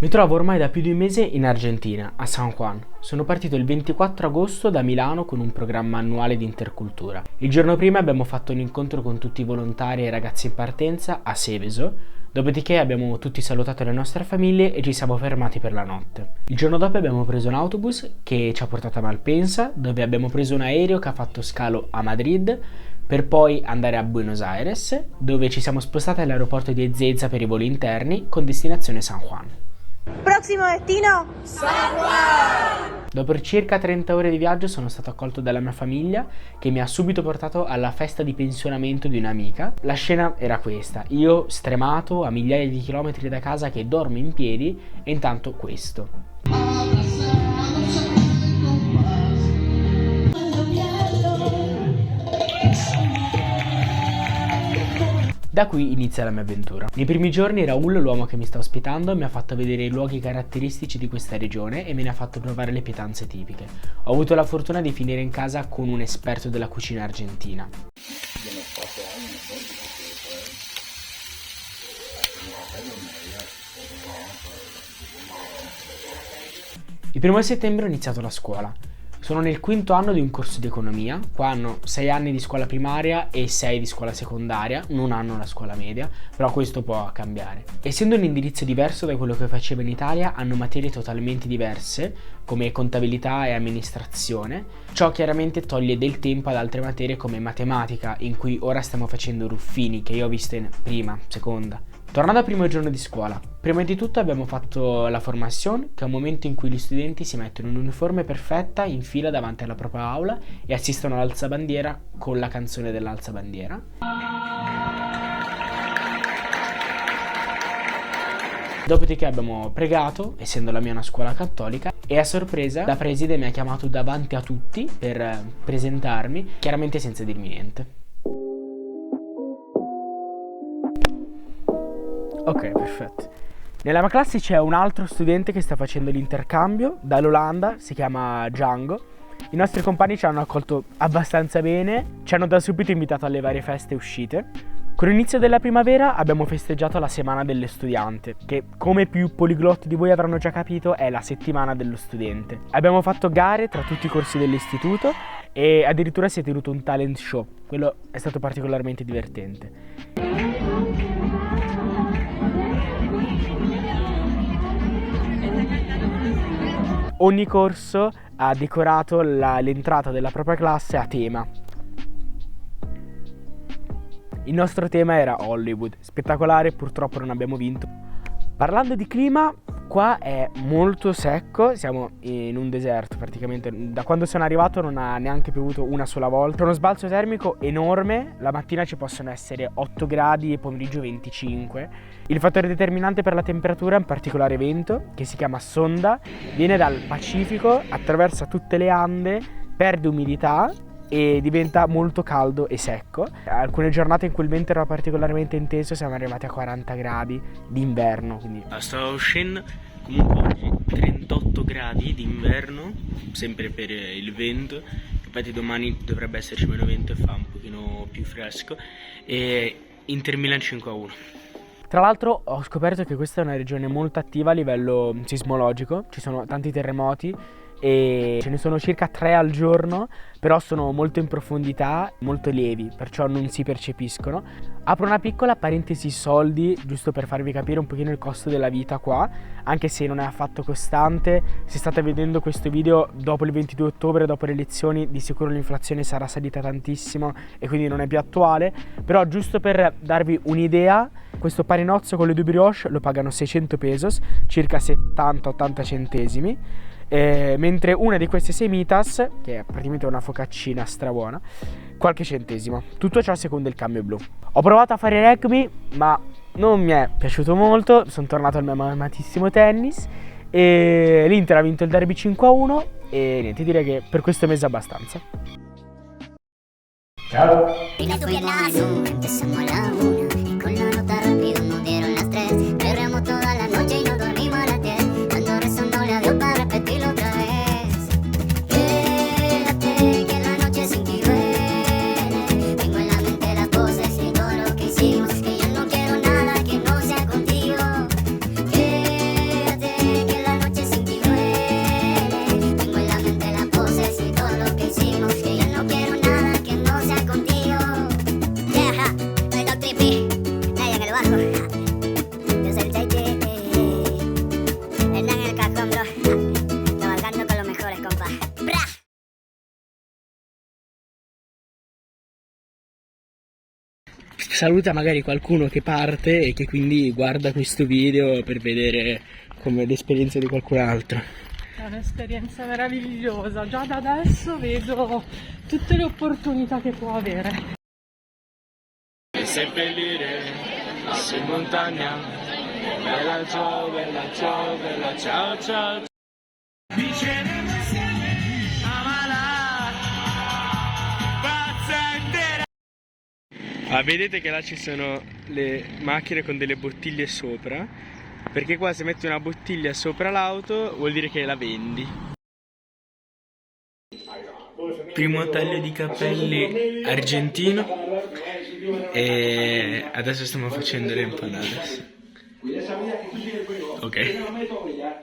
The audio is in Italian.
Mi trovo ormai da più di un mese in Argentina, a San Juan. Sono partito il 24 agosto da Milano con un programma annuale di intercultura. Il giorno prima abbiamo fatto un incontro con tutti i volontari e ragazzi in partenza a Seveso, dopodiché abbiamo tutti salutato le nostre famiglie e ci siamo fermati per la notte. Il giorno dopo abbiamo preso un autobus che ci ha portato a Malpensa, dove abbiamo preso un aereo che ha fatto scalo a Madrid, per poi andare a Buenos Aires, dove ci siamo spostati all'aeroporto di Ezeiza per i voli interni con destinazione San Juan. Prossimo destino? San Juan! Dopo circa 30 ore di viaggio sono stato accolto dalla mia famiglia, che mi ha subito portato alla festa di pensionamento di un'amica. La scena era questa: io stremato a migliaia di chilometri da casa che dormo in piedi e intanto questo. Da qui inizia la mia avventura. Nei primi giorni Raul, l'uomo che mi sta ospitando, mi ha fatto vedere i luoghi caratteristici di questa regione e me ne ha fatto provare le pietanze tipiche. Ho avuto la fortuna di finire in casa con un esperto della cucina argentina. Il 1 settembre ho iniziato la scuola. Sono nel quinto anno di un corso di economia. Qua hanno 6 anni di scuola primaria e 6 di scuola secondaria, non hanno la scuola media, però questo può cambiare. Essendo un indirizzo diverso da quello che facevo in Italia, hanno materie totalmente diverse, come contabilità e amministrazione. Ciò chiaramente toglie del tempo ad altre materie come matematica, in cui ora stiamo facendo Ruffini, che io ho visto in prima, seconda. Tornando al primo giorno di scuola, prima di tutto abbiamo fatto la formazione, che è un momento in cui gli studenti si mettono in uniforme perfetta in fila davanti alla propria aula e assistono all'alzabandiera con la canzone dell'alzabandiera. Dopodiché abbiamo pregato, essendo la mia una scuola cattolica, e a sorpresa la preside mi ha chiamato davanti a tutti per presentarmi, chiaramente senza dirmi niente. Ok, perfetto. Nella mia classe c'è un altro studente che sta facendo l'intercambio dall'Olanda, si chiama Django. I nostri compagni ci hanno accolto abbastanza bene, ci hanno da subito invitato alle varie feste e uscite. Con l'inizio della primavera abbiamo festeggiato la settimana dello studente, che come più poliglotti di voi avranno già capito è la settimana dello studente. Abbiamo fatto gare tra tutti i corsi dell'istituto e addirittura si è tenuto un talent show. Quello è stato particolarmente divertente. Ogni corso ha decorato l'entrata della propria classe a tema. Il nostro tema era Hollywood, spettacolare, purtroppo non abbiamo vinto. Parlando di clima, qua è molto secco, siamo in un deserto praticamente. Da quando sono arrivato non ha neanche piovuto una sola volta. C'è uno sbalzo termico enorme, la mattina ci possono essere 8 gradi e pomeriggio 25. Il fattore determinante per la temperatura è un particolare vento che si chiama sonda, viene dal Pacifico, attraversa tutte le Ande, perde umidità e diventa molto caldo e secco. Alcune giornate in cui il vento era particolarmente intenso siamo arrivati a 40 gradi d'inverno, quindi stavo uscendo. Comunque oggi 38 gradi d'inverno, sempre per il vento. Infatti domani dovrebbe esserci meno vento e fa un pochino più fresco. E Inter Milan 5-1. Tra l'altro ho scoperto che questa è una regione molto attiva a livello sismologico, ci sono tanti terremoti e ce ne sono circa 3 al giorno, però sono molto in profondità, molto lievi, perciò non si percepiscono. Apro una piccola parentesi soldi, giusto per farvi capire un pochino il costo della vita qua, anche se non è affatto costante. Se state vedendo questo video dopo il 22 ottobre, dopo le elezioni, di sicuro l'inflazione sarà salita tantissimo e quindi non è più attuale, però giusto per darvi un'idea, questo paninozzo con le 2 brioche lo pagano 600 pesos, circa 70-80 centesimi. Mentre una di queste semitas, che è praticamente una focaccina strabuona, qualche centesimo. Tutto ciò secondo il cambio blu. Ho provato a fare rugby, ma non mi è piaciuto molto. Sono tornato al mio amatissimo tennis e l'Inter ha vinto il derby 5-1 e niente, direi che per questo mese abbastanza. Ciao. saluta magari qualcuno che parte e che quindi guarda questo video per vedere come l'esperienza di qualcun altro. È un'esperienza meravigliosa, già da adesso vedo tutte le opportunità che può avere. Seppellire su montagna, bella ciao, bella ciao, bella ciao, ciao. Viceremo insieme, amala, pazza intera. Ah, vedete che là ci sono le macchine con delle bottiglie sopra, perché qua se metti una bottiglia sopra l'auto vuol dire che la vendi. Primo taglio di capelli argentino. E adesso stiamo facendo le empanadas. Ok.